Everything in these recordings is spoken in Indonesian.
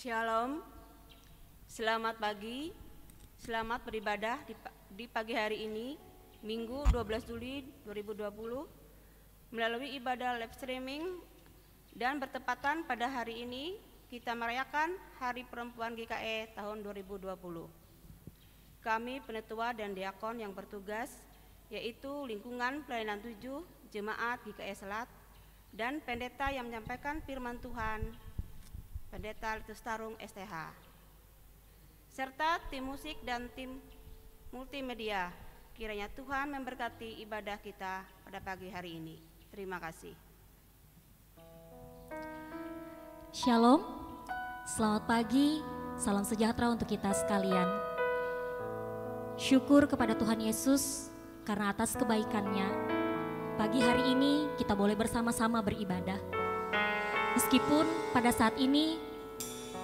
Shalom, selamat pagi, selamat beribadah di pagi hari ini, Minggu 12 Juli 2020, melalui ibadah live streaming dan bertepatan pada hari ini kita merayakan Hari Perempuan GKE tahun 2020. Kami penetua dan diakon yang bertugas, yaitu lingkungan pelayanan 7 Jemaat GKE Selat dan pendeta yang menyampaikan firman Tuhan, Pendeta Litus Tarung STH, serta tim musik dan tim multimedia. Kiranya Tuhan memberkati ibadah kita pada pagi hari ini. Terima kasih. Shalom, selamat pagi, salam sejahtera untuk kita sekalian. Syukur kepada Tuhan Yesus karena atas kebaikannya, pagi hari ini kita boleh bersama-sama beribadah. Meskipun pada saat ini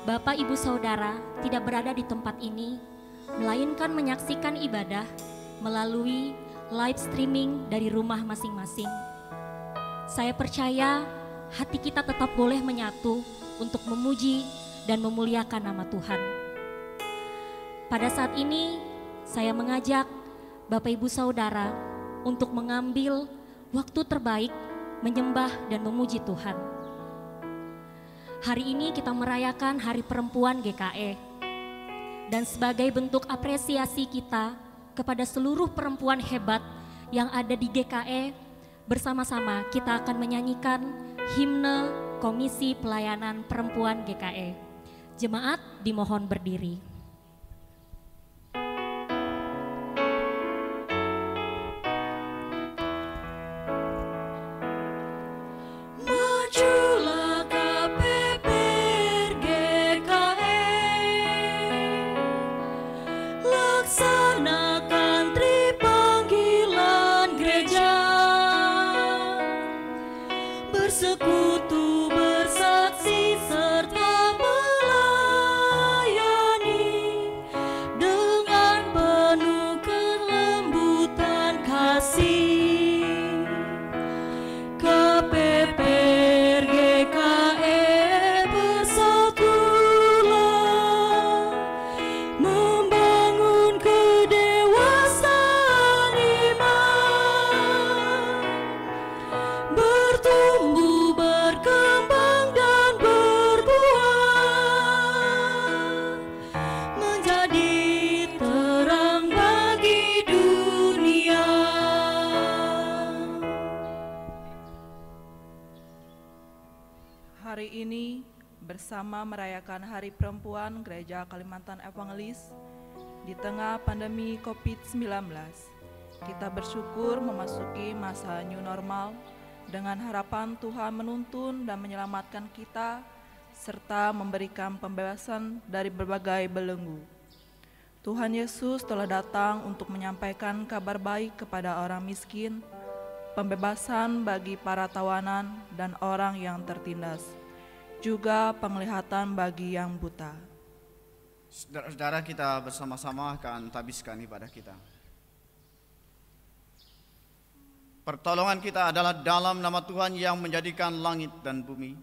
Bapak Ibu Saudara tidak berada di tempat ini, melainkan menyaksikan ibadah melalui live streaming dari rumah masing-masing. Saya percaya hati kita tetap boleh menyatu untuk memuji dan memuliakan nama Tuhan. Pada saat ini saya mengajak Bapak Ibu Saudara untuk mengambil waktu terbaik menyembah dan memuji Tuhan. Hari ini kita merayakan Hari Perempuan GKE, dan sebagai bentuk apresiasi kita kepada seluruh perempuan hebat yang ada di GKE, bersama-sama kita akan menyanyikan himne Komisi Pelayanan Perempuan GKE. Jemaat dimohon berdiri. Bersama merayakan Hari Perempuan Gereja Kalimantan Evangelis di tengah pandemi COVID-19, kita bersyukur memasuki masa new normal dengan harapan Tuhan menuntun dan menyelamatkan kita serta memberikan pembebasan dari berbagai belenggu. Tuhan Yesus telah datang untuk menyampaikan kabar baik kepada orang miskin, pembebasan bagi para tawanan dan orang yang tertindas, juga penglihatan bagi yang buta. Saudara-saudara, kita bersama-sama akan tabiskan ibadah kita. Pertolongan kita adalah dalam nama Tuhan yang menjadikan langit dan bumi,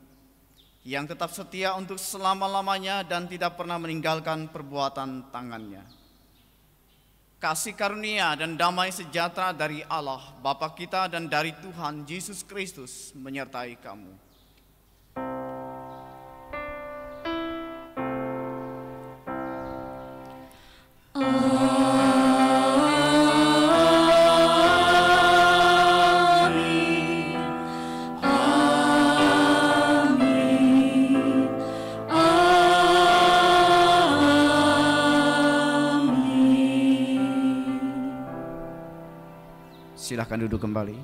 yang tetap setia untuk selama-lamanya dan tidak pernah meninggalkan perbuatan tangannya. Kasih karunia dan damai sejahtera dari Allah Bapa kita dan dari Tuhan Yesus Kristus menyertai kamu. Silahkan duduk kembali.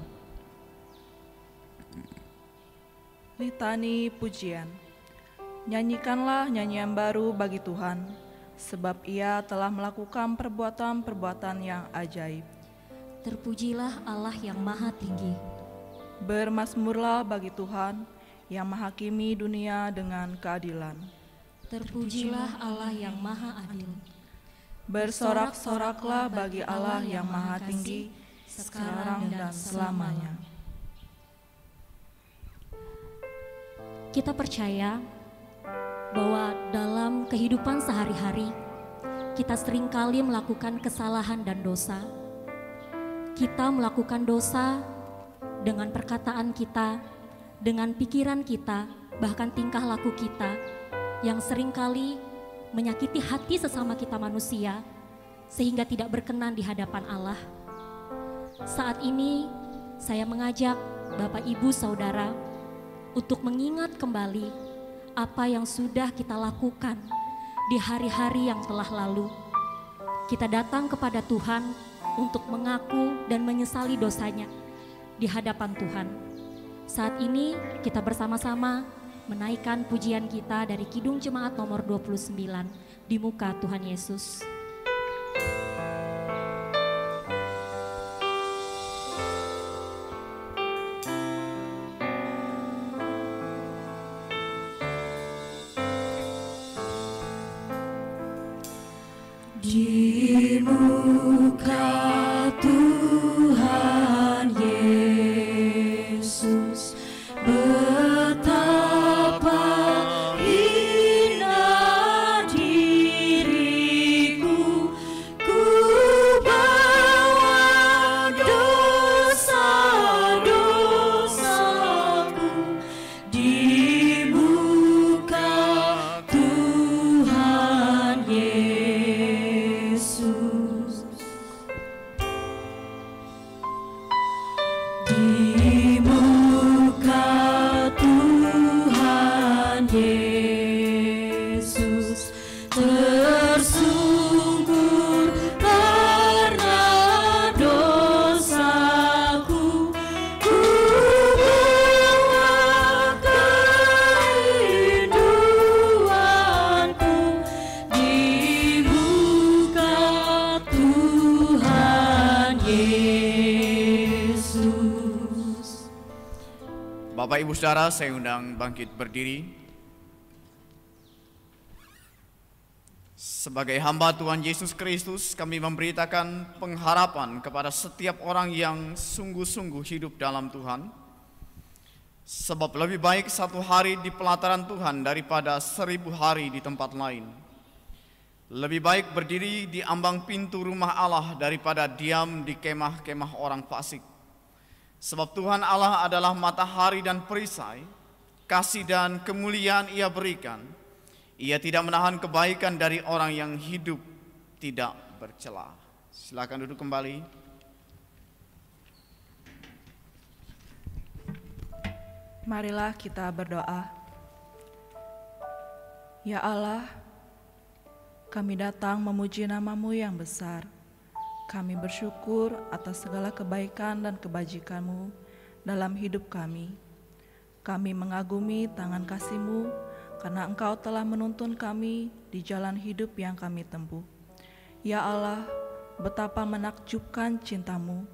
Litani pujian. Nyanyikanlah nyanyian baru bagi Tuhan, sebab Ia telah melakukan perbuatan-perbuatan yang ajaib. Terpujilah Allah yang maha tinggi. Bermazmurlah bagi Tuhan yang menghakimi dunia dengan keadilan. Terpujilah Allah yang maha adil. Bersorak-soraklah bagi Allah yang maha tinggi, sekarang dan selamanya. Kita percaya bahwa dalam kehidupan sehari-hari kita seringkali melakukan kesalahan dan dosa. Kita melakukan dosa dengan perkataan kita, dengan pikiran kita, bahkan tingkah laku kita yang seringkali menyakiti hati sesama kita manusia sehingga tidak berkenan di hadapan Allah. Saat ini saya mengajak Bapak Ibu Saudara untuk mengingat kembali apa yang sudah kita lakukan di hari-hari yang telah lalu. Kita datang kepada Tuhan untuk mengaku dan menyesali dosanya di hadapan Tuhan. Saat ini kita bersama-sama menaikkan pujian kita dari Kidung Jemaat nomor 29, Di Muka Tuhan Yesus. Di muka Tuhan Yesus, betapa hina diriku, ku bawa dosa-dosaku di muka Tuhan Yesus. Di muka Tuhan Yesus tersungkur karena dosaku, ku bawa kerinduanku di muka Tuhan Yesus. Bapak Ibu Saudara, saya undang bangkit berdiri. Sebagai hamba Tuhan Yesus Kristus, kami memberitakan pengharapan kepada setiap orang yang sungguh-sungguh hidup dalam Tuhan. Sebab lebih baik satu hari di pelataran Tuhan daripada 1000 hari di tempat lain. Lebih baik berdiri di ambang pintu rumah Allah daripada diam di kemah-kemah orang fasik. Sebab Tuhan Allah adalah matahari dan perisai, kasih dan kemuliaan Ia berikan. Ia tidak menahan kebaikan dari orang yang hidup tidak bercela. Silakan duduk kembali. Marilah kita berdoa. Ya Allah, kami datang memuji nama-Mu yang besar. Kami bersyukur atas segala kebaikan dan kebajikan-Mu dalam hidup kami. Kami mengagumi tangan kasih-Mu karena Engkau telah menuntun kami di jalan hidup yang kami tempuh. Ya Allah, betapa menakjubkan cinta-Mu.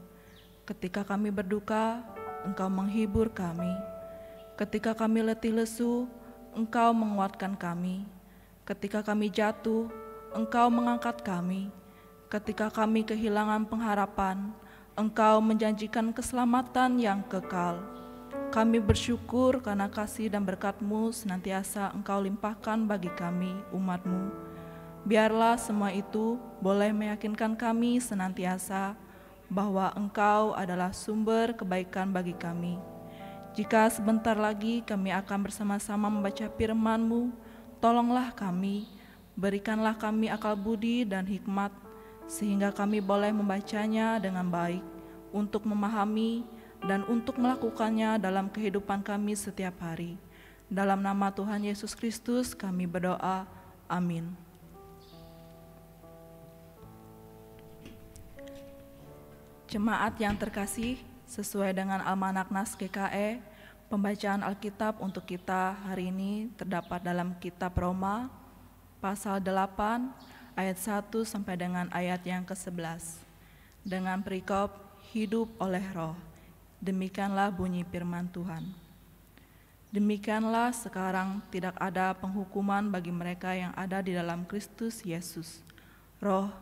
Ketika kami berduka, Engkau menghibur kami. Ketika kami letih lesu, Engkau menguatkan kami. Ketika kami jatuh, Engkau mengangkat kami. Ketika kami kehilangan pengharapan, Engkau menjanjikan keselamatan yang kekal. Kami bersyukur karena kasih dan berkat-Mu senantiasa Engkau limpahkan bagi kami, umat-Mu. Biarlah semua itu boleh meyakinkan kami senantiasa bahwa Engkau adalah sumber kebaikan bagi kami. Jika sebentar lagi kami akan bersama-sama membaca firman-Mu, tolonglah kami, berikanlah kami akal budi dan hikmat, sehingga kami boleh membacanya dengan baik, untuk memahami dan untuk melakukannya dalam kehidupan kami setiap hari. Dalam nama Tuhan Yesus Kristus kami berdoa, amin. Jemaat yang terkasih, sesuai dengan Almanak Nas GKE, pembacaan Alkitab untuk kita hari ini terdapat dalam kitab Roma, pasal 8, ayat 1 sampai dengan ayat yang ke-11. Dengan perikop hidup oleh roh. Demikianlah bunyi firman Tuhan. Demikianlah sekarang tidak ada penghukuman bagi mereka yang ada di dalam Kristus Yesus. Roh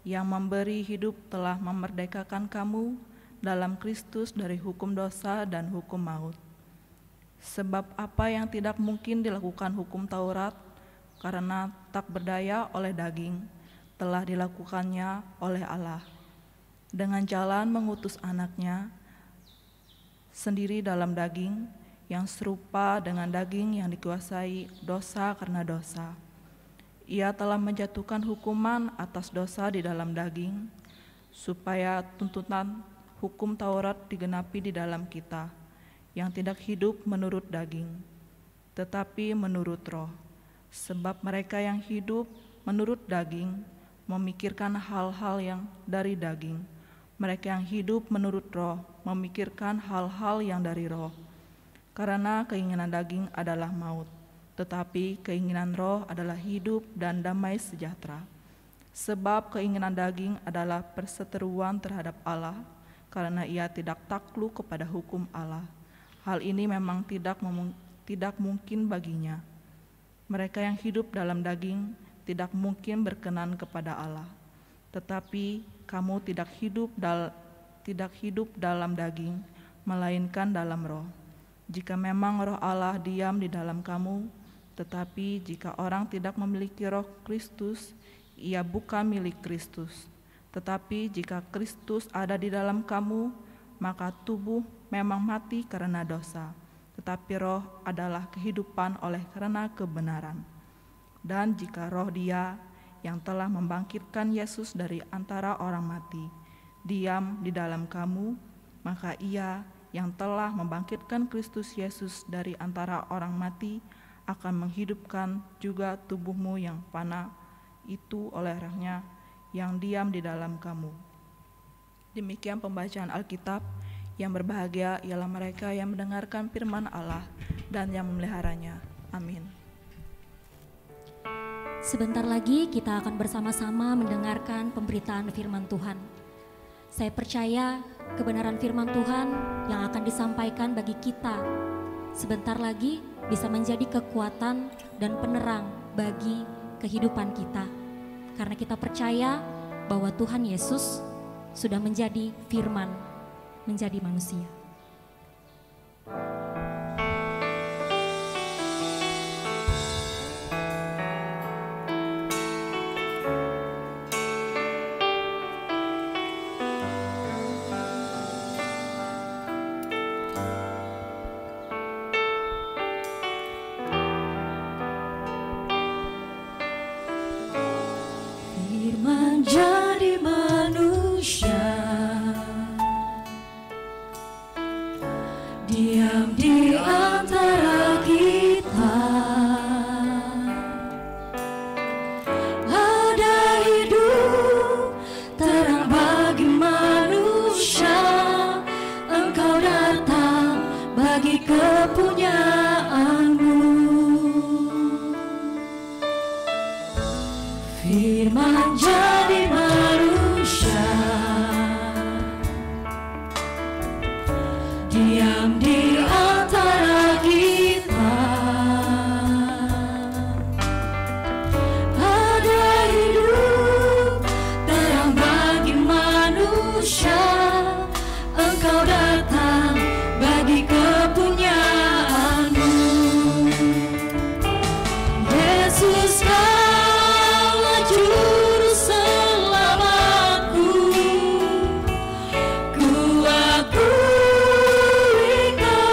yang memberi hidup telah memerdekakan kamu dalam Kristus dari hukum dosa dan hukum maut. Sebab apa yang tidak mungkin dilakukan hukum Taurat, karena tak berdaya oleh daging, telah dilakukannya oleh Allah. Dengan jalan mengutus anaknya sendiri dalam daging, yang serupa dengan daging yang dikuasai dosa karena dosa. Ia telah menjatuhkan hukuman atas dosa di dalam daging, supaya tuntutan hukum Taurat digenapi di dalam kita, yang tidak hidup menurut daging, tetapi menurut roh. Sebab mereka yang hidup menurut daging memikirkan hal-hal yang dari daging. Mereka yang hidup menurut roh memikirkan hal-hal yang dari roh. Karena keinginan daging adalah maut, tetapi keinginan roh adalah hidup dan damai sejahtera. Sebab keinginan daging adalah perseteruan terhadap Allah, karena ia tidak takluk kepada hukum Allah. Hal ini memang tidak mungkin baginya. Mereka yang hidup dalam daging tidak mungkin berkenan kepada Allah. Tetapi kamu tidak hidup dalam daging, melainkan dalam roh. Jika memang roh Allah diam di dalam kamu, tetapi jika orang tidak memiliki roh Kristus, ia bukan milik Kristus. Tetapi jika Kristus ada di dalam kamu, maka tubuh memang mati karena dosa, tetapi roh adalah kehidupan oleh karena kebenaran. Dan jika roh Dia yang telah membangkitkan Yesus dari antara orang mati diam di dalam kamu, maka Ia yang telah membangkitkan Kristus Yesus dari antara orang mati akan menghidupkan juga tubuhmu yang fana itu oleh Roh-Nya yang diam di dalam kamu. Demikian pembacaan Alkitab. Yang berbahagia ialah mereka yang mendengarkan firman Allah dan yang memeliharanya. Amin. Sebentar lagi kita akan bersama-sama mendengarkan pemberitaan firman Tuhan. Saya percaya kebenaran firman Tuhan yang akan disampaikan bagi kita sebentar lagi bisa menjadi kekuatan dan penerang bagi kehidupan kita. Karena kita percaya bahwa Tuhan Yesus sudah menjadi firman, menjadi manusia. Firman jadi manusia, diam di antara kita. Ada hidup terang bagi manusia, Engkau datang bagi kepunyaanmu. Firman jadi manusia, diam di antara kita. Ada hidup terang bagi manusia, Engkau datang bagi kepunyaanmu. Yesus Kaulah juru selamatku, ku akui Kau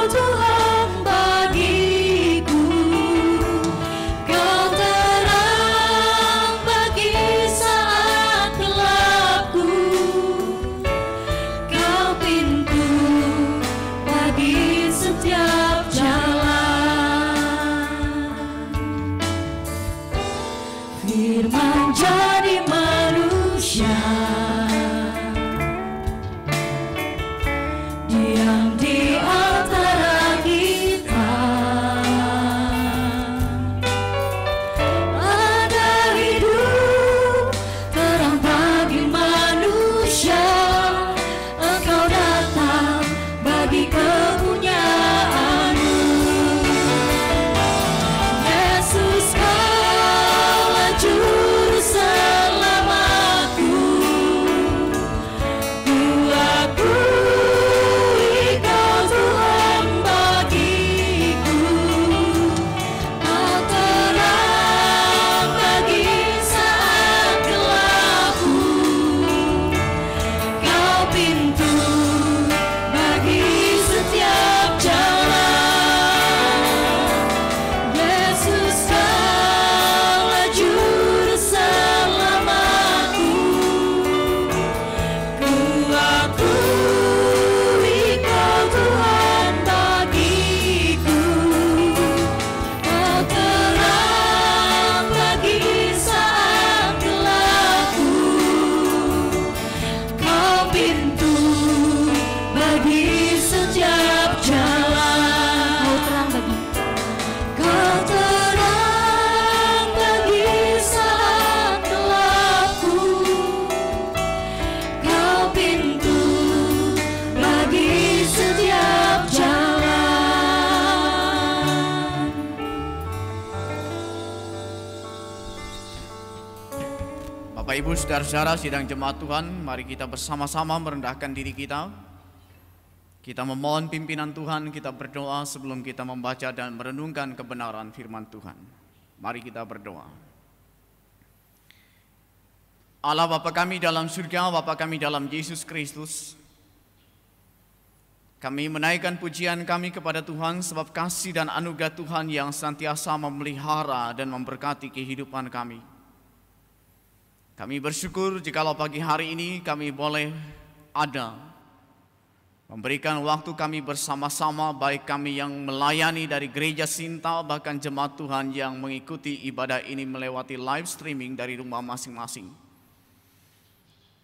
Bapak Ibu saudara-saudara sidang jemaat Tuhan, mari kita bersama-sama merendahkan diri kita. Kita memohon pimpinan Tuhan, kita berdoa sebelum kita membaca dan merenungkan kebenaran firman Tuhan. Mari kita berdoa. Allah Bapa kami dalam surga, Bapa kami dalam Yesus Kristus, kami menaikkan pujian kami kepada Tuhan sebab kasih dan anugerah Tuhan yang senantiasa memelihara dan memberkati kehidupan kami. Kami bersyukur jikalau pagi hari ini kami boleh ada, memberikan waktu kami bersama-sama, baik kami yang melayani dari Gereja Sinta, bahkan jemaat Tuhan yang mengikuti ibadah ini melewati live streaming dari rumah masing-masing.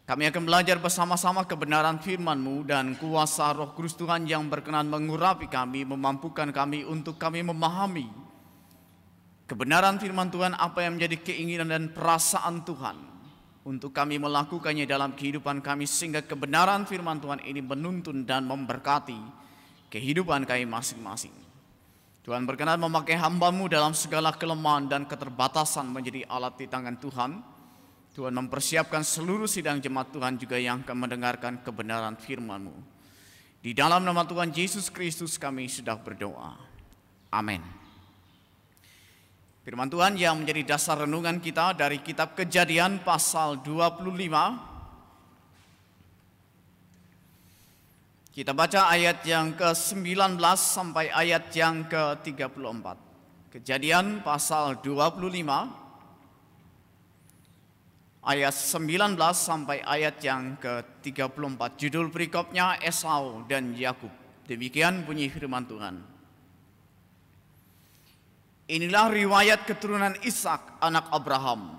Kami akan belajar bersama-sama kebenaran firman-Mu dan kuasa Roh Kudus Tuhan yang berkenan mengurapi kami, memampukan kami untuk kami memahami kebenaran firman Tuhan, apa yang menjadi keinginan dan perasaan Tuhan untuk kami melakukannya dalam kehidupan kami, sehingga kebenaran firman Tuhan ini menuntun dan memberkati kehidupan kami masing-masing. Tuhan berkenan memakai hamba-Mu dalam segala kelemahan dan keterbatasan menjadi alat di tangan Tuhan. Tuhan mempersiapkan seluruh sidang jemaat Tuhan juga yang akan mendengarkan kebenaran firman-Mu. Di dalam nama Tuhan Yesus Kristus kami sudah berdoa. Amin. Firman Tuhan yang menjadi dasar renungan kita dari kitab Kejadian pasal 25. Kita baca ayat yang ke-19 sampai ayat yang ke-34. Kejadian pasal 25 ayat 19 sampai ayat yang ke-34. Judul perikopnya Esau dan Yakub. Demikian bunyi firman Tuhan. Inilah riwayat keturunan Ishak anak Abraham.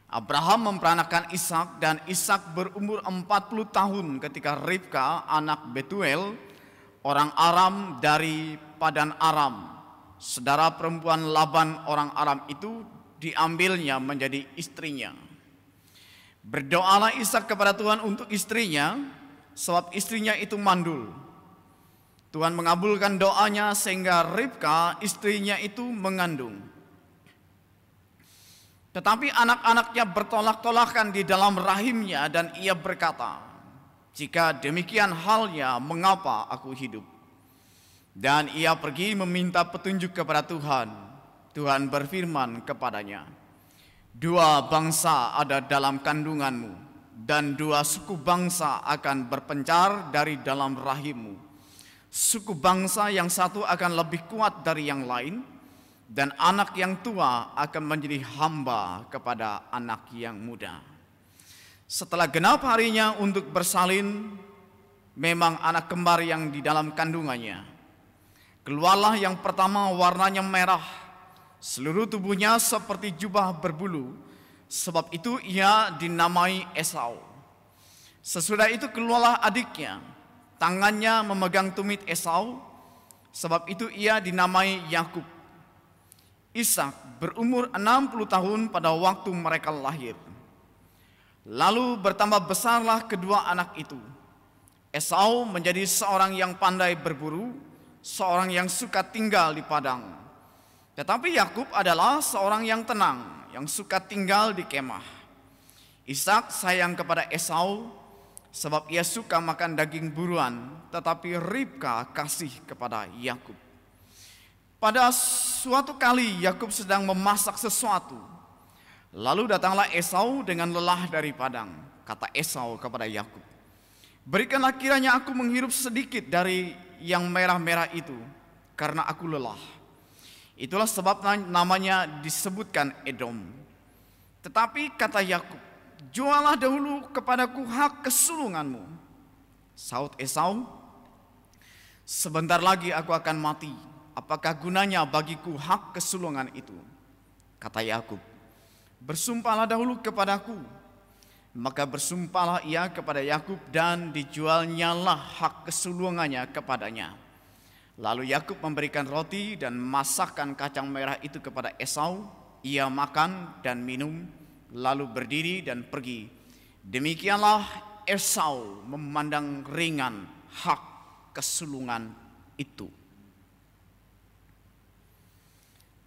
Abraham memperanakan Ishak dan Ishak berumur 40 tahun ketika Ribka anak Betuel orang Aram dari Padan Aram, saudara perempuan Laban orang Aram itu, diambilnya menjadi istrinya. Berdoalah Ishak kepada Tuhan untuk istrinya, sebab istrinya itu mandul. Tuhan mengabulkan doanya sehingga Ribka istrinya itu mengandung. Tetapi anak-anaknya bertolak-tolakan di dalam rahimnya dan ia berkata, "Jika demikian halnya, mengapa aku hidup?" Dan ia pergi meminta petunjuk kepada Tuhan. Tuhan berfirman kepadanya, "Dua bangsa ada dalam kandunganmu, dan dua suku bangsa akan berpencar dari dalam rahimmu. Suku bangsa yang satu akan lebih kuat dari yang lain, dan anak yang tua akan menjadi hamba kepada anak yang muda." Setelah genap harinya untuk bersalin, memang anak kembar yang di dalam kandungannya. Keluarlah yang pertama, warnanya merah, seluruh tubuhnya seperti jubah berbulu, sebab itu ia dinamai Esau. Sesudah itu keluarlah adiknya, tangannya memegang tumit Esau, sebab itu ia dinamai Yakub. Ishak berumur 60 tahun pada waktu mereka lahir. Lalu bertambah besarlah kedua anak itu. Esau menjadi seorang yang pandai berburu, seorang yang suka tinggal di padang. Tetapi Yakub adalah seorang yang tenang, yang suka tinggal di kemah. Ishak sayang kepada Esau, sebab ia suka makan daging buruan, tetapi Ribka kasih kepada Yakub. Pada suatu kali Yakub sedang memasak sesuatu. Lalu datanglah Esau dengan lelah dari padang. Kata Esau kepada Yakub, "Berikanlah kiranya aku menghirup sedikit dari yang merah-merah itu, karena aku lelah." Itulah sebab namanya disebutkan Edom. Tetapi kata Yakub, "Jualah dahulu kepadaku hak kesulunganmu." Saut Esau, "Sebentar lagi aku akan mati. Apakah gunanya bagiku hak kesulungan itu?" Kata Yakub, "Bersumpahlah dahulu kepadaku." Maka bersumpahlah ia kepada Yakub dan dijualnyalah hak kesulungannya kepadanya. Lalu Yakub memberikan roti dan masakan kacang merah itu kepada Esau. Ia makan dan minum, lalu berdiri dan pergi. Demikianlah Esau memandang ringan hak kesulungan itu.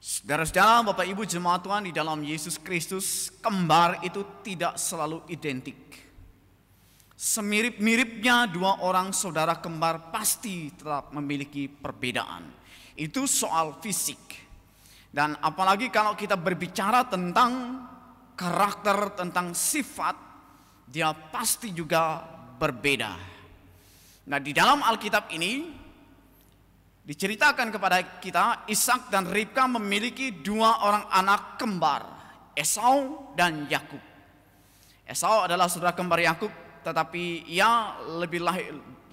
Saudara-saudara, Bapak Ibu jemaat Tuhan di dalam Yesus Kristus, kembar itu tidak selalu identik. Semirip-miripnya dua orang saudara kembar pasti tetap memiliki perbedaan. Itu soal fisik. Dan apalagi kalau kita berbicara tentang karakter, tentang sifat, dia pasti juga berbeda. Nah, di dalam Alkitab ini diceritakan kepada kita, Ishak dan Ribka memiliki dua orang anak kembar, Esau dan Yakub. Esau adalah saudara kembar Yakub, tetapi ia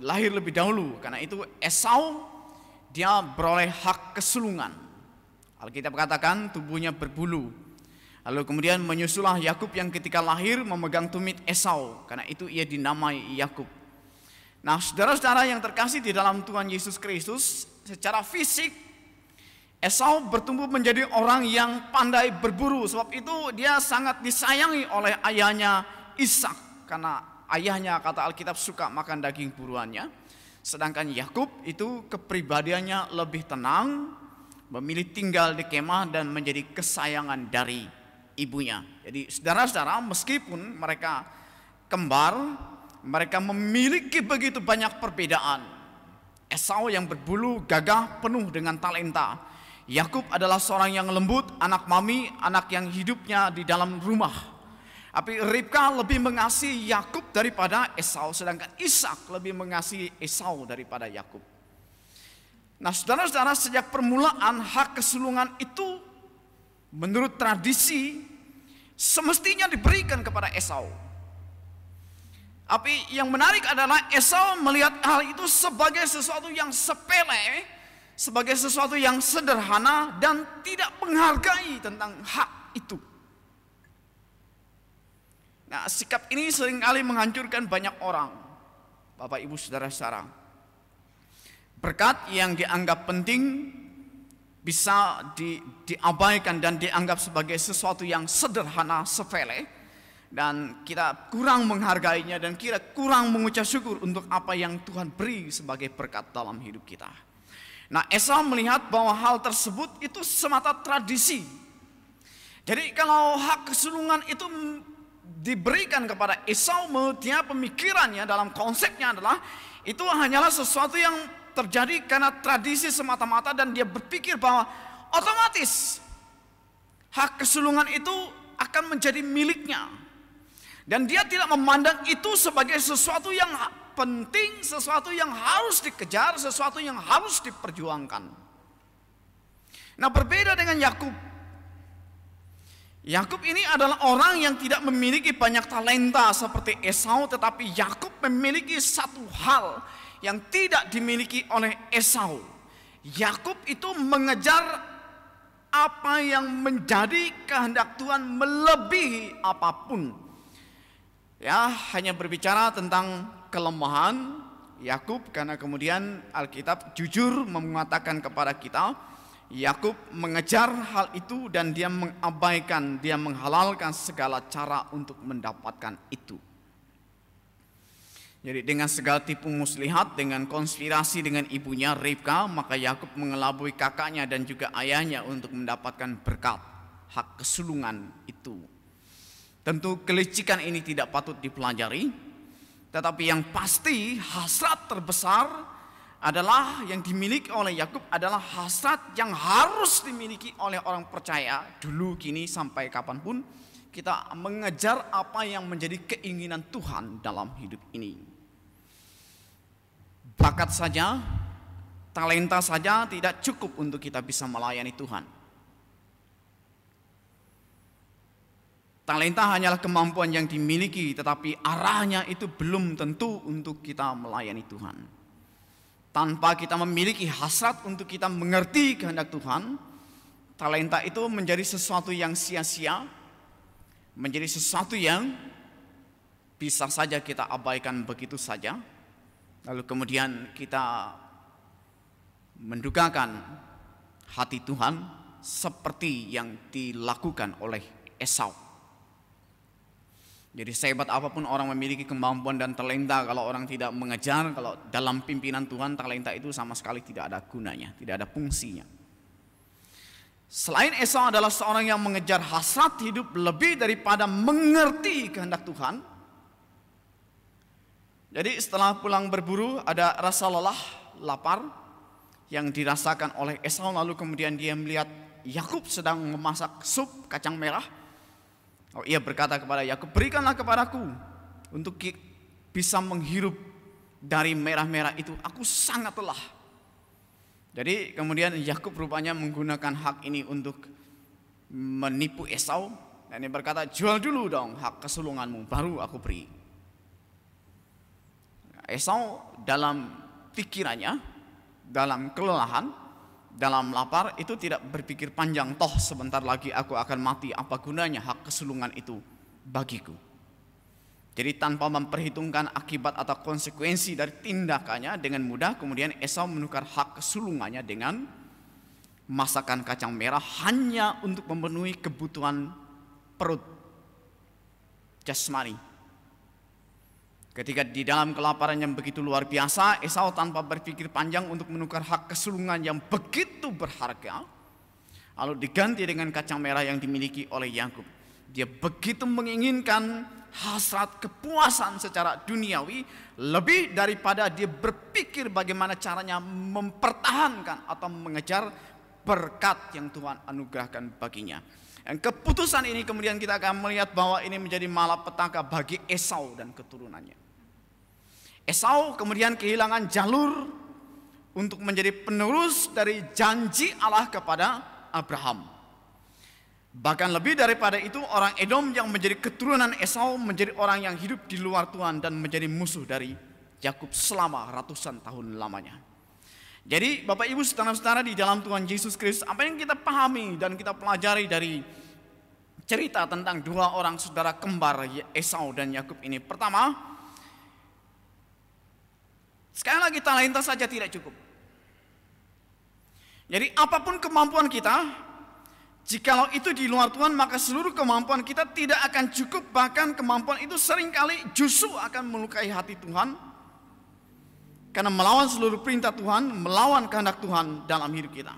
lahir lebih dahulu. Karena itu Esau dia beroleh hak kesulungan. Alkitab katakan tubuhnya berbulu. Lalu kemudian menyusulah Yakub yang ketika lahir memegang tumit Esau. Karena itu ia dinamai Yakub. Nah, saudara-saudara yang terkasih di dalam Tuhan Yesus Kristus, secara fisik Esau bertumbuh menjadi orang yang pandai berburu. Sebab itu dia sangat disayangi oleh ayahnya Ishak, karena ayahnya, kata Alkitab, suka makan daging buruannya. Sedangkan Yakub itu kepribadiannya lebih tenang, memilih tinggal di kemah dan menjadi kesayangan dari ibunya. Jadi saudara-saudara, meskipun mereka kembar, mereka memiliki begitu banyak perbedaan. Esau yang berbulu, gagah, penuh dengan talenta. Yakub adalah seorang yang lembut, anak mami, anak yang hidupnya di dalam rumah. Tapi Ribka lebih mengasihi Yakub daripada Esau, sedangkan Ishak lebih mengasihi Esau daripada Yakub. Nah, saudara-saudara, sejak permulaan hak kesulungan itu menurut tradisi semestinya diberikan kepada Esau. Tapi yang menarik adalah Esau melihat hal itu sebagai sesuatu yang sepele, sebagai sesuatu yang sederhana dan tidak menghargai tentang hak itu. Nah, sikap ini seringkali menghancurkan banyak orang, Bapak Ibu saudara-saudara. Berkat yang dianggap penting bisa diabaikan dan dianggap sebagai sesuatu yang sederhana, sepele. Dan kita kurang menghargainya dan kita kurang mengucap syukur untuk apa yang Tuhan beri sebagai berkat dalam hidup kita. Nah, Esau melihat bahwa hal tersebut itu semata tradisi. Jadi kalau hak kesulungan itu diberikan kepada Esau, dia pemikirannya dalam konsepnya adalah itu hanyalah sesuatu yang terjadi karena tradisi semata-mata, dan dia berpikir bahwa otomatis hak kesulungan itu akan menjadi miliknya. Dan dia tidak memandang itu sebagai sesuatu yang penting, sesuatu yang harus dikejar, sesuatu yang harus diperjuangkan. Nah, berbeda dengan Yakub. Yakub ini adalah orang yang tidak memiliki banyak talenta seperti Esau, tetapi Yakub memiliki satu hal yang tidak dimiliki oleh Esau. Yakub itu mengejar apa yang menjadi kehendak Tuhan melebihi apapun. Ya, hanya berbicara tentang kelemahan Yakub, karena kemudian Alkitab jujur mengatakan kepada kita, Yakub mengejar hal itu dan dia mengabaikan, dia menghalalkan segala cara untuk mendapatkan itu. Jadi dengan segala tipu muslihat, dengan konspirasi dengan ibunya Ribka, maka Yakub mengelabui kakaknya dan juga ayahnya untuk mendapatkan berkat hak kesulungan itu. Tentu kelicikan ini tidak patut dipelajari, tetapi yang pasti hasrat terbesar adalah yang dimiliki oleh Yakub adalah hasrat yang harus dimiliki oleh orang percaya dulu, kini, sampai kapanpun kita mengejar apa yang menjadi keinginan Tuhan dalam hidup ini. Bakat saja, talenta saja tidak cukup untuk kita bisa melayani Tuhan. Talenta hanyalah kemampuan yang dimiliki, tetapi arahnya itu belum tentu untuk kita melayani Tuhan. Tanpa kita memiliki hasrat untuk kita mengerti kehendak Tuhan, talenta itu menjadi sesuatu yang sia-sia, menjadi sesuatu yang bisa saja kita abaikan begitu saja. Lalu kemudian kita mendugakan hati Tuhan seperti yang dilakukan oleh Esau. Jadi sehebat apapun orang memiliki kemampuan dan talenta, kalau orang tidak mengejar, kalau dalam pimpinan Tuhan talenta itu sama sekali tidak ada gunanya, tidak ada fungsinya. Selain Esau adalah seorang yang mengejar hasrat hidup lebih daripada mengerti kehendak Tuhan. Jadi setelah pulang berburu ada rasa lelah, lapar yang dirasakan oleh Esau. Lalu kemudian dia melihat Yakub sedang memasak sup kacang merah. Ia berkata kepada Yakub, berikanlah kepadaku untuk bisa menghirup dari merah-merah itu. Aku sangat lelah. Jadi kemudian Yakub rupanya menggunakan hak ini untuk menipu Esau. Dan dia berkata, jual dulu dong hak kesulunganmu, baru aku beri. Esau dalam pikirannya, dalam kelelahan, dalam lapar itu tidak berpikir panjang. Toh sebentar lagi aku akan mati, apa gunanya hak kesulungan itu bagiku. Jadi tanpa memperhitungkan akibat atau konsekuensi dari tindakannya, dengan mudah kemudian Esau menukar hak kesulungannya dengan masakan kacang merah hanya untuk memenuhi kebutuhan perut jasmani. Ketika di dalam kelaparan yang begitu luar biasa, Esau tanpa berpikir panjang untuk menukar hak kesulungan yang begitu berharga, lalu diganti dengan kacang merah yang dimiliki oleh Yakub. Dia begitu menginginkan hasrat kepuasan secara duniawi lebih daripada dia berpikir bagaimana caranya mempertahankan atau mengejar berkat yang Tuhan anugerahkan baginya. Dan keputusan ini kemudian kita akan melihat bahwa ini menjadi malapetaka bagi Esau dan keturunannya. Esau kemudian kehilangan jalur untuk menjadi penerus dari janji Allah kepada Abraham. Bahkan lebih daripada itu, orang Edom yang menjadi keturunan Esau menjadi orang yang hidup di luar Tuhan dan menjadi musuh dari Yakub selama ratusan tahun lamanya. Jadi Bapak Ibu saudara-saudara di dalam Tuhan Yesus Kristus, apa yang kita pahami dan kita pelajari dari cerita tentang dua orang saudara kembar Esau dan Yakub ini. Pertama, sekali lagi talenta saja tidak cukup. Jadi apapun kemampuan kita, jikalau itu di luar Tuhan, maka seluruh kemampuan kita tidak akan cukup. Bahkan kemampuan itu seringkali justru akan melukai hati Tuhan, karena melawan seluruh perintah Tuhan, melawan kehendak Tuhan dalam hidup kita.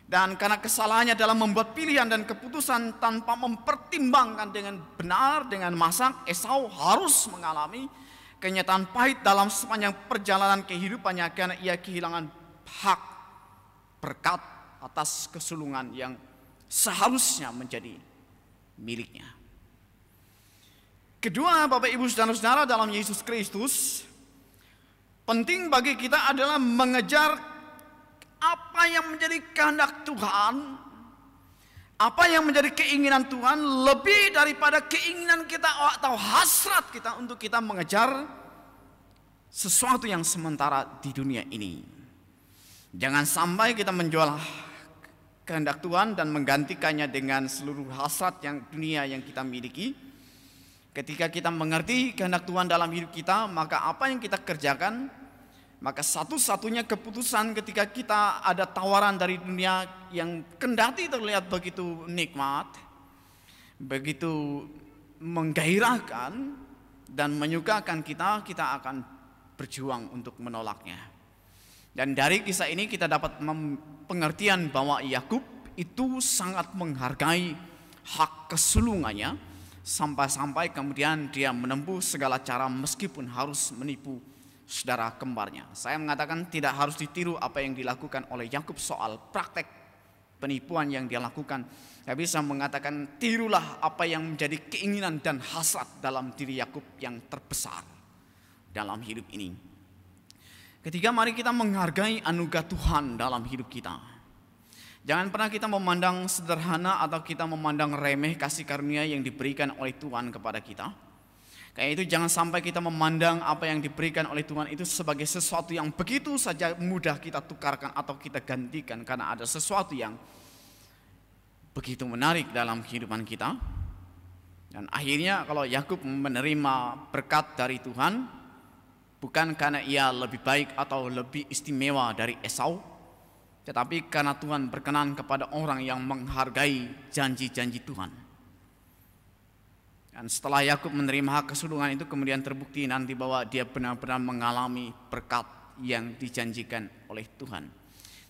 Dan karena kesalahannya dalam membuat pilihan dan keputusan tanpa mempertimbangkan dengan benar, dengan masak, Esau harus mengalami kenyataan pahit dalam sepanjang perjalanan kehidupannya, karena ia kehilangan hak berkat atas kesulungan yang seharusnya menjadi miliknya. Kedua, Bapak Ibu saudara-saudara dalam Yesus Kristus, penting bagi kita adalah mengejar apa yang menjadi kehendak Tuhan, apa yang menjadi keinginan Tuhan, lebih daripada keinginan kita atau hasrat kita untuk kita mengejar sesuatu yang sementara di dunia ini. Jangan sampai kita menjual kehendak Tuhan dan menggantikannya dengan seluruh hasrat yang dunia yang kita miliki. Ketika kita mengerti kehendak Tuhan dalam hidup kita, maka apa yang kita kerjakan, maka satu-satunya keputusan ketika kita ada tawaran dari dunia yang kendati terlihat begitu nikmat, begitu menggairahkan dan menyukakan kita, kita akan berjuang untuk menolaknya. Dan dari kisah ini kita dapat pengertian bahwa Yakub itu sangat menghargai hak kesulungannya, sampai-sampai kemudian dia menempuh segala cara meskipun harus menipu saudara kembarnya. Saya mengatakan tidak harus ditiru apa yang dilakukan oleh Yakub soal praktek penipuan yang dia lakukan. Saya bisa mengatakan tirulah apa yang menjadi keinginan dan hasrat dalam diri Yakub yang terbesar dalam hidup ini. Ketiga, mari kita menghargai anugerah Tuhan dalam hidup kita. Jangan pernah kita memandang sederhana atau kita memandang remeh kasih karunia yang diberikan oleh Tuhan kepada kita. Kayak itu jangan sampai kita memandang apa yang diberikan oleh Tuhan itu sebagai sesuatu yang begitu saja mudah kita tukarkan atau kita gantikan, karena ada sesuatu yang begitu menarik dalam kehidupan kita. Dan akhirnya kalau Yakub menerima berkat dari Tuhan, bukan karena ia lebih baik atau lebih istimewa dari Esau, tetapi karena Tuhan berkenan kepada orang yang menghargai janji-janji Tuhan. Dan setelah Yakub menerima hak kesulungan itu, kemudian terbukti nanti bahwa dia benar-benar mengalami berkat yang dijanjikan oleh Tuhan.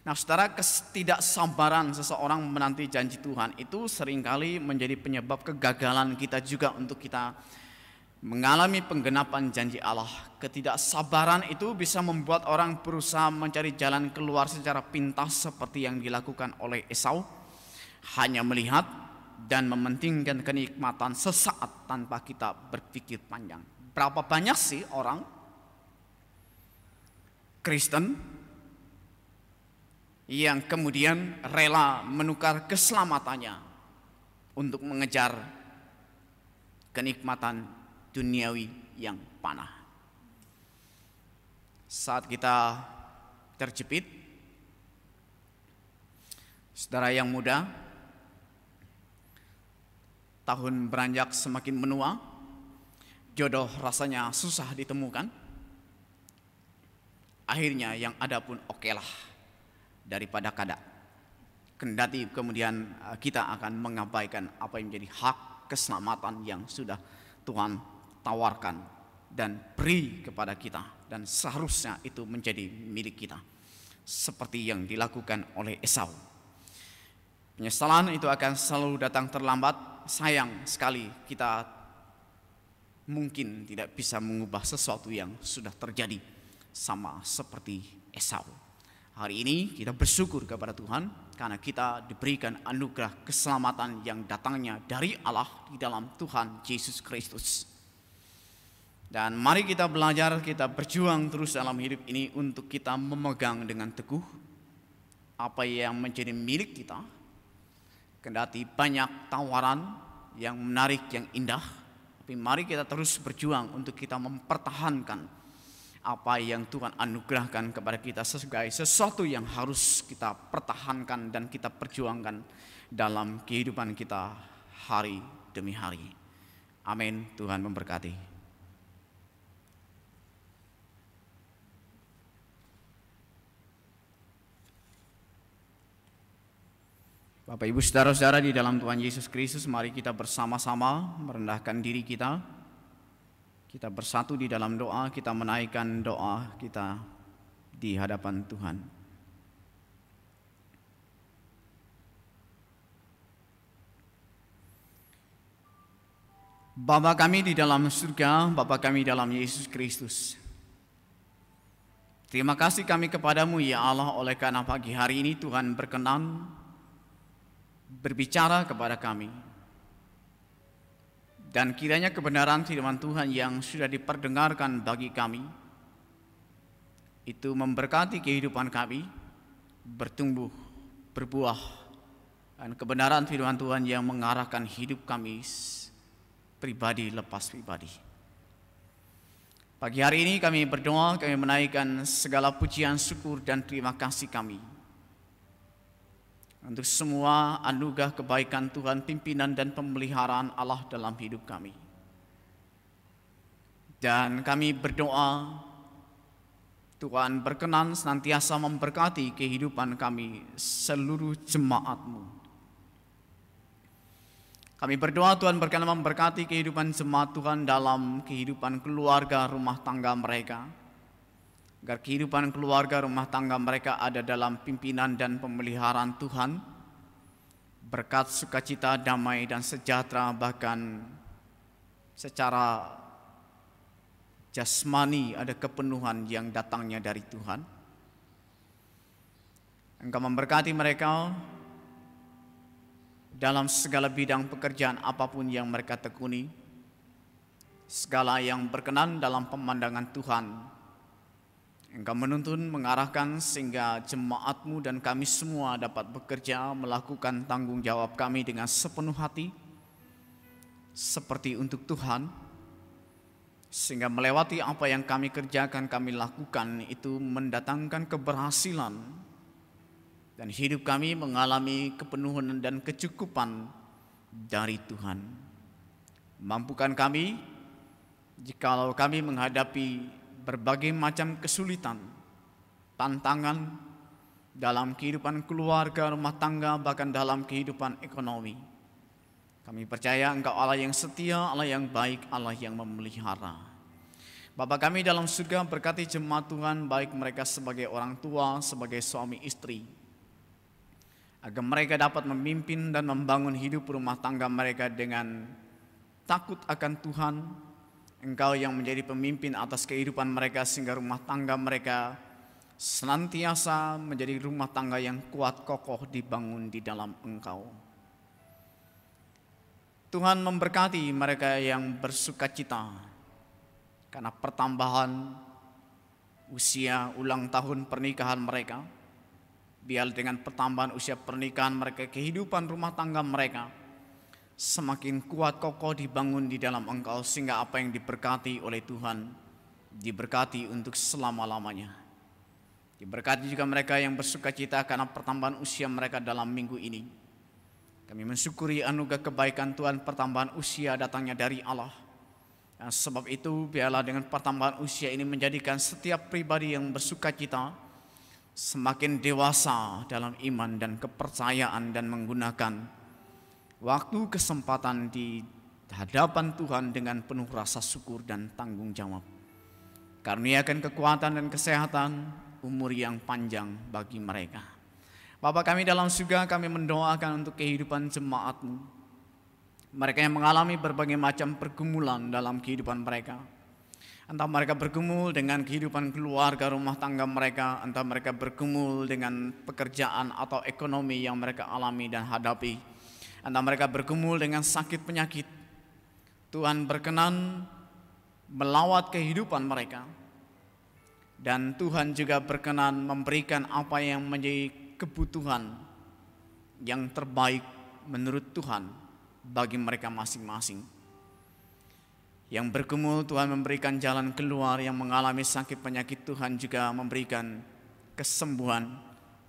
Nah, saudara, ketidaksabaran seseorang menanti janji Tuhan itu seringkali menjadi penyebab kegagalan kita juga untuk kita mengalami penggenapan janji Allah. Ketidaksabaran itu bisa membuat orang berusaha mencari jalan keluar secara pintas seperti yang dilakukan oleh Esau, hanya melihat dan mementingkan kenikmatan sesaat tanpa kita berpikir panjang. Berapa banyak sih orang Kristen yang kemudian rela menukar keselamatannya untuk mengejar kenikmatan duniawi yang panah. Saat kita terjepit, saudara yang muda, tahun beranjak semakin menua, jodoh rasanya susah ditemukan. Akhirnya yang ada pun okelah daripada kada. Kendati kemudian kita akan mengabaikan apa yang menjadi hak keselamatan yang sudah Tuhan tawarkan dan beri kepada kita, dan seharusnya itu menjadi milik kita, seperti yang dilakukan oleh Esau. Penyesalan itu akan selalu datang terlambat. Sayang sekali kita mungkin tidak bisa mengubah sesuatu yang sudah terjadi, sama seperti Esau. Hari ini kita bersyukur kepada Tuhan karena kita diberikan anugerah keselamatan yang datangnya dari Allah di dalam Tuhan Yesus Kristus. Dan mari kita belajar, kita berjuang terus dalam hidup ini untuk kita memegang dengan teguh apa yang menjadi milik kita. Kendati banyak tawaran yang menarik, yang indah, tapi mari kita terus berjuang untuk kita mempertahankan apa yang Tuhan anugerahkan kepada kita sebagai sesuatu yang harus kita pertahankan dan kita perjuangkan dalam kehidupan kita hari demi hari. Amin. Tuhan memberkati. Bapak, Ibu, saudara-saudara di dalam Tuhan Yesus Kristus, mari kita bersama-sama merendahkan diri kita. Kita bersatu di dalam doa, kita menaikkan doa kita di hadapan Tuhan. Bapa kami di dalam surga, Bapa kami dalam Yesus Kristus. Terima kasih kami kepadamu ya Allah, oleh karena pagi hari ini Tuhan berkenan berbicara kepada kami. Dan kiranya kebenaran firman Tuhan yang sudah diperdengarkan bagi kami itu memberkati kehidupan kami, bertumbuh, berbuah, dan kebenaran firman Tuhan yang mengarahkan hidup kami pribadi lepas pribadi. Pagi hari ini kami berdoa, kami menaikkan segala pujian, syukur, dan terima kasih kami untuk semua anugerah kebaikan Tuhan, pimpinan dan pemeliharaan Allah dalam hidup kami. Dan kami berdoa, Tuhan berkenan senantiasa memberkati kehidupan kami seluruh jemaat-Mu. Kami berdoa Tuhan berkenan memberkati kehidupan jemaat Tuhan dalam kehidupan keluarga, rumah tangga mereka, agar kehidupan keluarga rumah tangga mereka ada dalam pimpinan dan pemeliharaan Tuhan, berkat sukacita, damai, dan sejahtera, bahkan secara jasmani ada kepenuhan yang datangnya dari Tuhan. Engkau memberkati mereka dalam segala bidang pekerjaan apapun yang mereka tekuni, segala yang berkenan dalam pemandangan Tuhan. Engkau menuntun, mengarahkan sehingga jemaat-Mu dan kami semua dapat bekerja melakukan tanggung jawab kami dengan sepenuh hati seperti untuk Tuhan, sehingga melewati apa yang kami kerjakan, kami lakukan itu mendatangkan keberhasilan dan hidup kami mengalami kepenuhan dan kecukupan dari Tuhan. Mampukan kami jikalau kami menghadapi berbagai macam kesulitan, tantangan dalam kehidupan keluarga, rumah tangga, bahkan dalam kehidupan ekonomi. Kami percaya Engkau Allah yang setia, Allah yang baik, Allah yang memelihara. Bapa kami dalam surga, berkati jemaat Tuhan, baik mereka sebagai orang tua, sebagai suami istri, agar mereka dapat memimpin dan membangun hidup rumah tangga mereka dengan takut akan Tuhan. Engkau yang menjadi pemimpin atas kehidupan mereka, sehingga rumah tangga mereka senantiasa menjadi rumah tangga yang kuat kokoh dibangun di dalam Engkau. Tuhan memberkati mereka yang bersukacita karena pertambahan usia ulang tahun pernikahan mereka. Biar dengan pertambahan usia pernikahan mereka, kehidupan rumah tangga mereka semakin kuat kokoh dibangun di dalam Engkau, sehingga apa yang diberkati oleh Tuhan diberkati untuk selama-lamanya. Diberkati juga mereka yang bersukacita karena pertambahan usia mereka dalam minggu ini. Kami mensyukuri anugerah kebaikan Tuhan, pertambahan usia datangnya dari Allah. Dan sebab itu biarlah dengan pertambahan usia ini menjadikan setiap pribadi yang bersukacita semakin dewasa dalam iman dan kepercayaan, dan menggunakan waktu kesempatan di hadapan Tuhan dengan penuh rasa syukur dan tanggung jawab. Karuniakan kekuatan dan kesehatan, umur yang panjang bagi mereka. Bapa kami dalam surga, kami mendoakan untuk kehidupan jemaat-Mu. Mereka yang mengalami berbagai macam pergumulan dalam kehidupan mereka. Entah mereka bergumul dengan kehidupan keluarga rumah tangga mereka, entah mereka bergumul dengan pekerjaan atau ekonomi yang mereka alami dan hadapi, entah mereka bergumul dengan sakit penyakit. Tuhan berkenan melawat kehidupan mereka, dan Tuhan juga berkenan memberikan apa yang menjadi kebutuhan yang terbaik menurut Tuhan bagi mereka masing-masing. Yang bergumul, Tuhan memberikan jalan keluar. Yang mengalami sakit penyakit, Tuhan juga memberikan kesembuhan.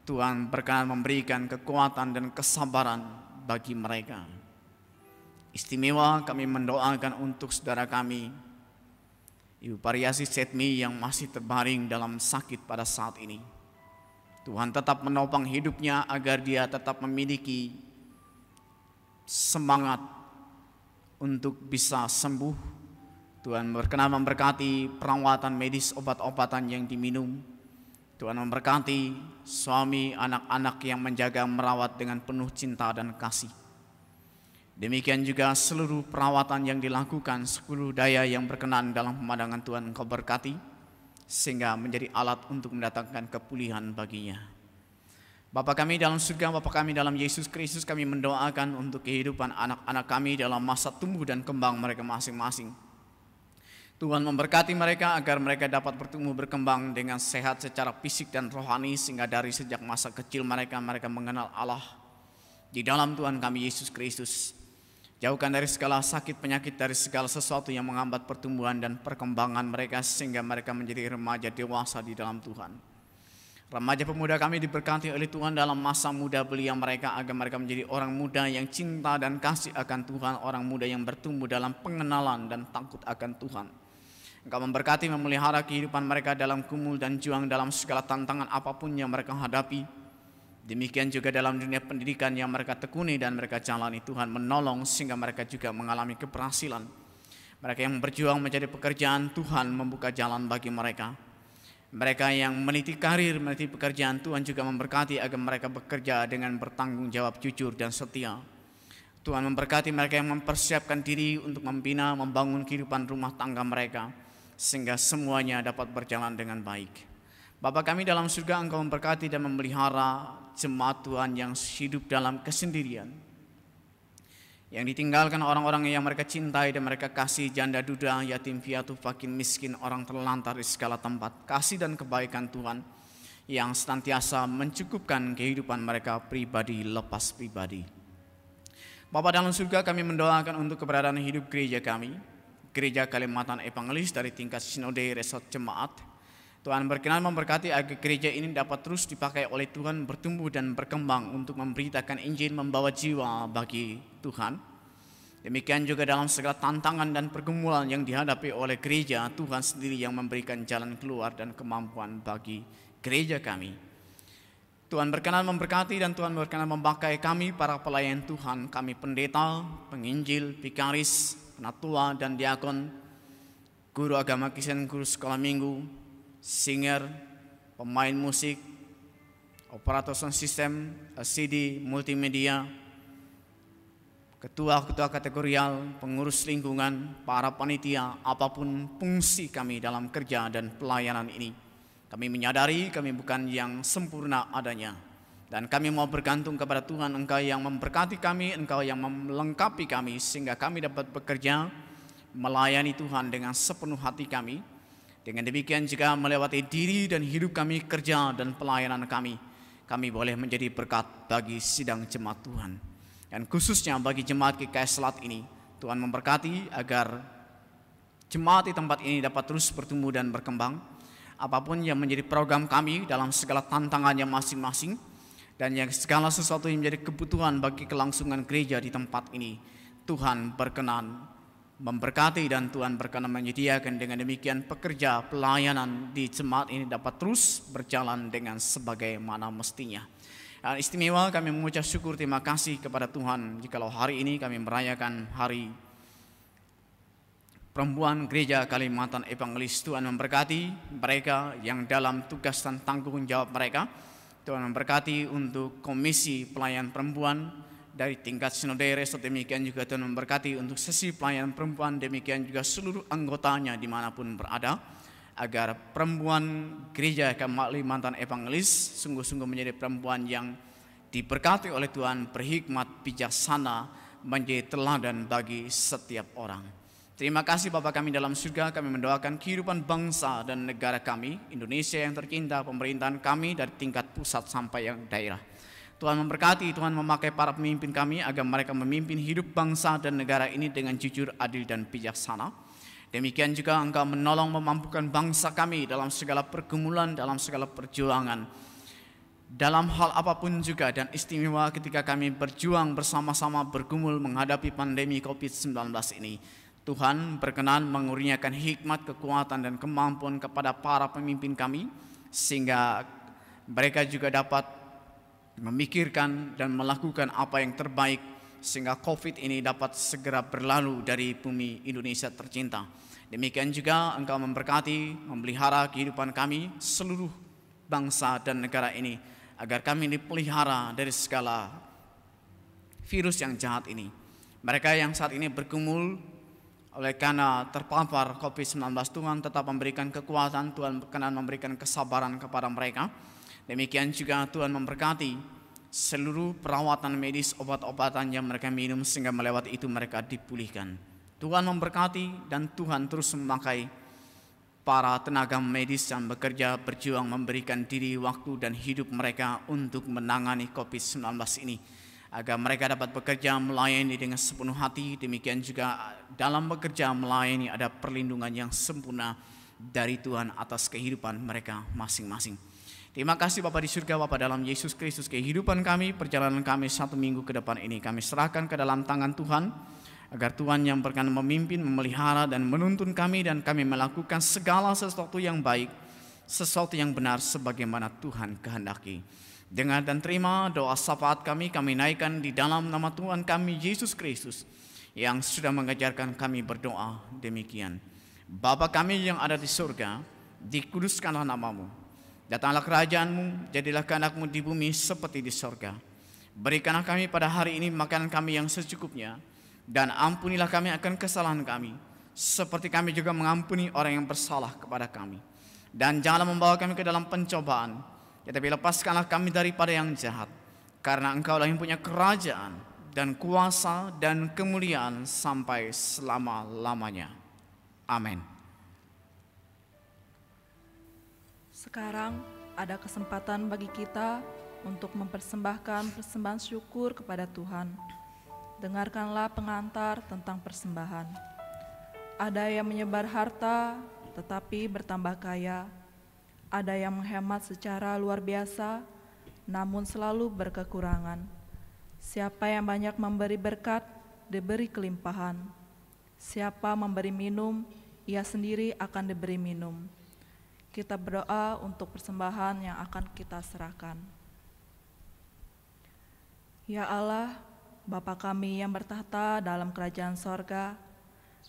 Tuhan berkenan memberikan kekuatan dan kesabaran bagi mereka. Istimewa kami mendoakan untuk saudara kami, Ibu Pariasi Setmi, yang masih terbaring dalam sakit pada saat ini. Tuhan tetap menopang hidupnya agar dia tetap memiliki semangat untuk bisa sembuh. Tuhan berkenan memberkati perawatan medis, obat-obatan yang diminum. Tuhan memberkati suami, anak-anak yang menjaga merawat dengan penuh cinta dan kasih. Demikian juga seluruh perawatan yang dilakukan, seluruh daya yang berkenan dalam pemandangan Tuhan Engkau berkati, sehingga menjadi alat untuk mendatangkan kepulihan baginya. Bapa kami dalam surga, Bapa kami dalam Yesus Kristus, kami mendoakan untuk kehidupan anak-anak kami dalam masa tumbuh dan kembang mereka masing-masing. Tuhan memberkati mereka agar mereka dapat bertumbuh berkembang dengan sehat secara fisik dan rohani, sehingga dari sejak masa kecil mereka mengenal Allah di dalam Tuhan kami Yesus Kristus. Jauhkan dari segala sakit penyakit, dari segala sesuatu yang menghambat pertumbuhan dan perkembangan mereka, sehingga mereka menjadi remaja dewasa di dalam Tuhan. Remaja pemuda kami diberkati oleh Tuhan dalam masa muda belia mereka, agar mereka menjadi orang muda yang cinta dan kasih akan Tuhan, orang muda yang bertumbuh dalam pengenalan dan takut akan Tuhan. Engkau memberkati memelihara kehidupan mereka dalam gumul dan juang dalam segala tantangan apapun yang mereka hadapi. Demikian juga dalam dunia pendidikan yang mereka tekuni dan mereka jalani, Tuhan menolong sehingga mereka juga mengalami keberhasilan. Mereka yang berjuang mencari pekerjaan, Tuhan membuka jalan bagi mereka. Mereka yang meniti karir, meniti pekerjaan, Tuhan juga memberkati agar mereka bekerja dengan bertanggung jawab, jujur dan setia. Tuhan memberkati mereka yang mempersiapkan diri untuk membina, membangun kehidupan rumah tangga mereka, sehingga semuanya dapat berjalan dengan baik. Bapa kami dalam surga, Engkau memberkati dan memelihara jemaat Tuhan yang hidup dalam kesendirian, yang ditinggalkan orang-orang yang mereka cintai dan mereka kasih, janda duda, yatim piatu, fakir miskin, orang terlantar di segala tempat. Kasih dan kebaikan Tuhan yang senantiasa mencukupkan kehidupan mereka pribadi lepas pribadi. Bapa dalam surga, kami mendoakan untuk keberadaan hidup gereja kami, Gereja Kalimantan Evangelis dari tingkat sinode resort jemaat. Tuhan berkenan memberkati agar gereja ini dapat terus dipakai oleh Tuhan, bertumbuh dan berkembang untuk memberitakan Injil, membawa jiwa bagi Tuhan. Demikian juga dalam segala tantangan dan pergumulan yang dihadapi oleh gereja, Tuhan sendiri yang memberikan jalan keluar dan kemampuan bagi gereja kami. Tuhan berkenan memberkati dan Tuhan berkenan memakai kami para pelayan Tuhan, kami pendeta, penginjil, vikaris, penatua dan diakon, guru agama Kristen, guru sekolah minggu, singer, pemain musik, operator sound system, CD, multimedia, ketua-ketua kategorial, pengurus lingkungan, para panitia, apapun fungsi kami dalam kerja dan pelayanan ini. Kami menyadari kami bukan yang sempurna adanya. Dan kami mau bergantung kepada Tuhan, Engkau yang memberkati kami, Engkau yang melengkapi kami, sehingga kami dapat bekerja, melayani Tuhan dengan sepenuh hati kami. Dengan demikian juga melewati diri dan hidup kami, kerja dan pelayanan kami. Kami boleh menjadi berkat bagi sidang jemaat Tuhan. Dan khususnya bagi jemaat GKS Selat ini, Tuhan memberkati agar jemaat di tempat ini dapat terus bertumbuh dan berkembang. Apapun yang menjadi program kami dalam segala tantangannya masing-masing, dan yang segala sesuatu yang menjadi kebutuhan bagi kelangsungan gereja di tempat ini, Tuhan berkenan memberkati dan Tuhan berkenan menyediakan. Dengan demikian pekerja pelayanan di jemaat ini dapat terus berjalan dengan sebagaimana mestinya. Dan istimewa kami mengucap syukur terima kasih kepada Tuhan jikalau hari ini kami merayakan hari Perempuan Gereja Kalimantan Evangelis. Tuhan memberkati mereka yang dalam tugas dan tanggung jawab mereka. Tuhan memberkati untuk Komisi Pelayanan Perempuan dari tingkat Sinoderes, demikian juga Tuhan memberkati untuk sesi pelayanan perempuan, demikian juga seluruh anggotanya dimanapun berada, agar perempuan Gereja Kalimantan Evangelis sungguh-sungguh menjadi perempuan yang diberkati oleh Tuhan, berhikmat, bijaksana, menjadi teladan bagi setiap orang. Terima kasih Bapa kami dalam surga, kami mendoakan kehidupan bangsa dan negara kami, Indonesia yang tercinta, pemerintahan kami dari tingkat pusat sampai yang daerah. Tuhan memberkati, Tuhan memakai para pemimpin kami agar mereka memimpin hidup bangsa dan negara ini dengan jujur, adil, dan bijaksana. Demikian juga Engkau menolong memampukan bangsa kami dalam segala pergumulan, dalam segala perjuangan, dalam hal apapun juga, dan istimewa ketika kami berjuang bersama-sama bergumul menghadapi pandemi COVID-19 ini. Tuhan berkenan mengurniakan hikmat, kekuatan, dan kemampuan kepada para pemimpin kami, sehingga mereka juga dapat memikirkan dan melakukan apa yang terbaik, sehingga COVID ini dapat segera berlalu dari bumi Indonesia tercinta. Demikian juga Engkau memberkati, memelihara kehidupan kami, seluruh bangsa dan negara ini, agar kami dipelihara dari segala virus yang jahat ini. Mereka yang saat ini bergumul oleh karena terpapar COVID-19, Tuhan tetap memberikan kekuatan, Tuhan berkenan memberikan kesabaran kepada mereka. Demikian juga Tuhan memberkati seluruh perawatan medis, obat-obatan yang mereka minum, sehingga melewati itu mereka dipulihkan. Tuhan memberkati dan Tuhan terus memakai para tenaga medis yang bekerja, berjuang, memberikan diri, waktu, dan hidup mereka untuk menangani COVID-19 ini, agar mereka dapat bekerja melayani dengan sepenuh hati. Demikian juga dalam bekerja melayani ada perlindungan yang sempurna dari Tuhan atas kehidupan mereka masing-masing. Terima kasih Bapa di surga, Bapa dalam Yesus Kristus, kehidupan kami, perjalanan kami 1 minggu ke depan ini kami serahkan ke dalam tangan Tuhan, agar Tuhan yang berkenan memimpin, memelihara, dan menuntun kami, dan kami melakukan segala sesuatu yang baik, sesuatu yang benar sebagaimana Tuhan kehendaki. Dengar dan terima doa syafaat kami naikkan di dalam nama Tuhan kami Yesus Kristus yang sudah mengajarkan kami berdoa demikian. Bapa kami yang ada di surga, dikuduskanlah namamu. Datanglah kerajaanmu, jadilah kehendakmu di bumi seperti di surga. Berikanlah kami pada hari ini makanan kami yang secukupnya, dan ampunilah kami akan kesalahan kami, seperti kami juga mengampuni orang yang bersalah kepada kami. Dan janganlah membawa kami ke dalam pencobaan, tetapi lepaskanlah kami daripada yang jahat, karena Engkaulah yang punya kerajaan dan kuasa dan kemuliaan sampai selama-lamanya. Amin. Sekarang ada kesempatan bagi kita untuk mempersembahkan persembahan syukur kepada Tuhan. Dengarkanlah pengantar tentang persembahan. Ada yang menyebar harta tetapi bertambah kaya. Ada yang menghemat secara luar biasa, namun selalu berkekurangan. Siapa yang banyak memberi berkat, diberi kelimpahan. Siapa memberi minum, ia sendiri akan diberi minum. Kita berdoa untuk persembahan yang akan kita serahkan. Ya Allah, Bapa kami yang bertahta dalam kerajaan sorga,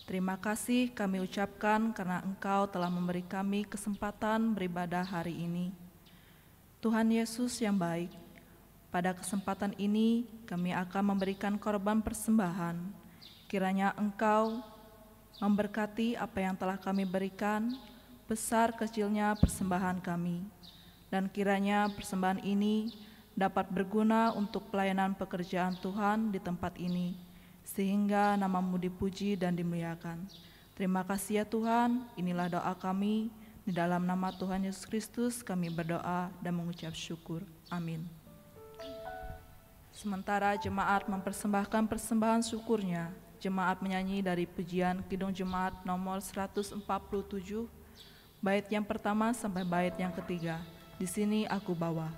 Terima kasih kami ucapkan karena Engkau telah memberi kami kesempatan beribadah hari ini. Tuhan Yesus yang baik, pada kesempatan ini kami akan memberikan korban persembahan. Kiranya Engkau memberkati apa yang telah kami berikan, besar kecilnya persembahan kami. Dan kiranya persembahan ini dapat berguna untuk pelayanan pekerjaan Tuhan di tempat ini, sehingga nama-Mu dipuji dan dimuliakan. Terima kasih ya Tuhan, inilah doa kami. Di dalam nama Tuhan Yesus Kristus kami berdoa dan mengucap syukur. Amin. Sementara jemaat mempersembahkan persembahan syukurnya, jemaat menyanyi dari pujian Kidung Jemaat nomor 147, bait yang pertama sampai bait yang ketiga. Di sini aku bawa.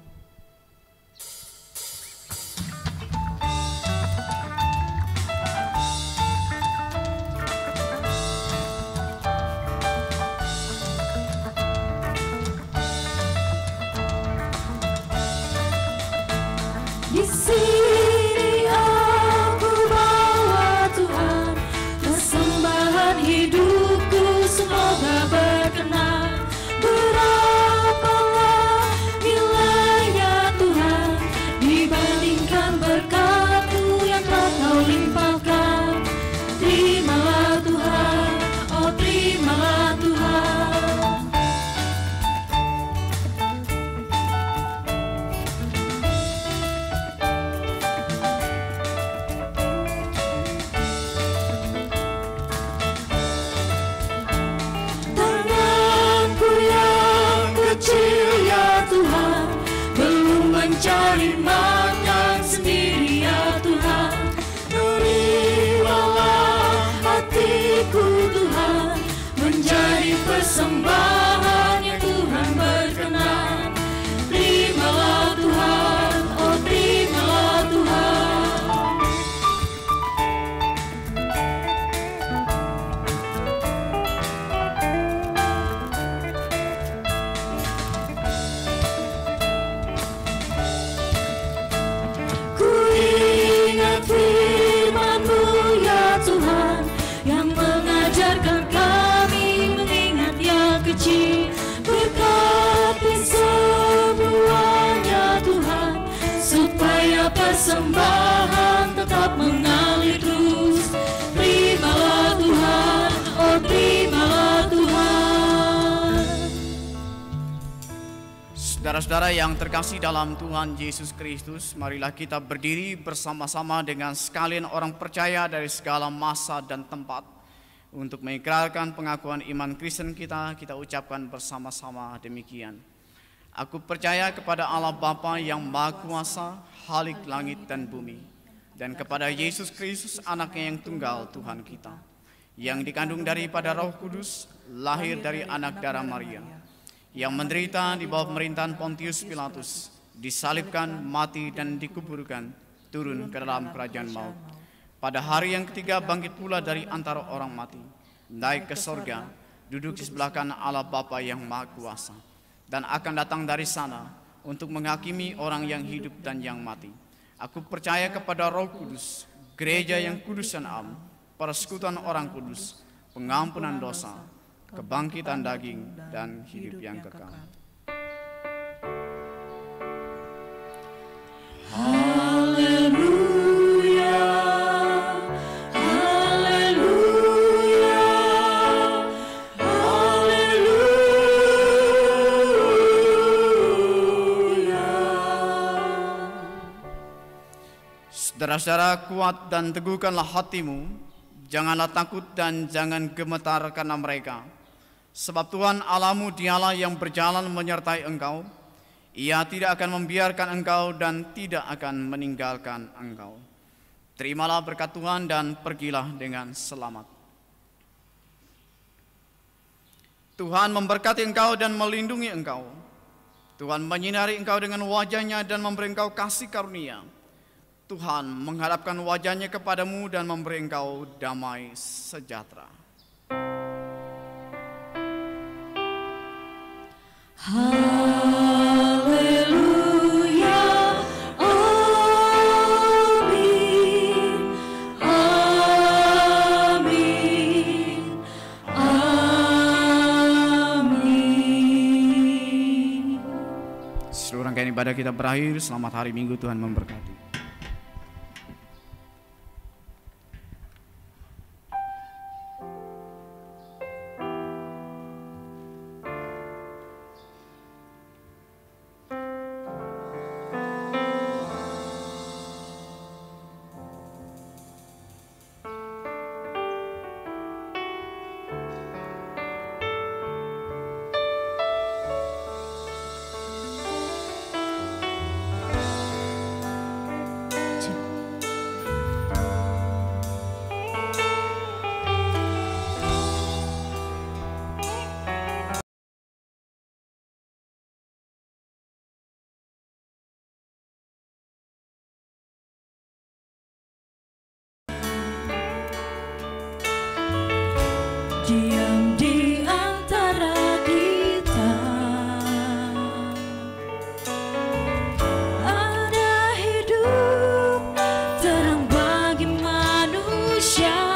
Di sini aku bawa Tuhan, persembahan hidupku semoga berkenan. Berapalah nilainya Tuhan dibandingkan berkat-Mu yang telah Kau limpahkan. Terimalah Tuhan, oh terimalah Tuhan. Mencari makan sendiri ya Tuhan, terimalah hatiku Tuhan, menjadi persembahan yang Tuhan berkenan. Terimalah Tuhan, oh terimalah Tuhan. Firman-Mu ya Tuhan, yang mengajarkan kami mengingat yang kecil. Berkati semuanya Tuhan, supaya persembahan tetap mengalir terus. Terimalah Tuhan, oh terimalah Tuhan. Saudara-saudara yang terkasih dalam Tuhan Yesus Kristus, marilah kita berdiri bersama-sama dengan sekalian orang percaya dari segala masa dan tempat untuk mengikrarkan pengakuan iman Kristen kita. Kita ucapkan bersama-sama demikian. Aku percaya kepada Allah Bapa yang Maha Kuasa, Khalik langit dan bumi, dan kepada Yesus Kristus, Anaknya yang tunggal Tuhan kita, yang dikandung daripada Roh Kudus, lahir dari anak darah Maria, yang menderita di bawah pemerintahan Pontius Pilatus, disalibkan, mati dan dikuburkan, turun ke dalam kerajaan maut. Pada hari yang ketiga bangkit pula dari antara orang mati, naik ke sorga, duduk di sebelah kanan Allah Bapa yang Maha Kuasa, dan akan datang dari sana untuk menghakimi orang yang hidup dan yang mati. Aku percaya kepada Roh Kudus, gereja yang kudus dan am, persekutuan orang kudus, pengampunan dosa, kebangkitan daging dan hidup yang kekal. Haleluya, haleluya, haleluya. Saudara-saudara, kuat dan teguhkanlah hatimu, janganlah takut dan jangan gemetar karena mereka. Sebab Tuhan Allahmu dialah yang berjalan menyertai engkau. Ia tidak akan membiarkan engkau dan tidak akan meninggalkan engkau. Terimalah berkat Tuhan dan pergilah dengan selamat. Tuhan memberkati engkau dan melindungi engkau. Tuhan menyinari engkau dengan wajah-Nya dan memberi engkau kasih karunia. Tuhan menghadapkan wajah-Nya kepadamu dan memberi engkau damai sejahtera. Haleluya, amin, amin. ibadah kita berakhir. Selamat hari Minggu, Tuhan memberkati. Diam di antara kita, ada hidup terang bagi manusia.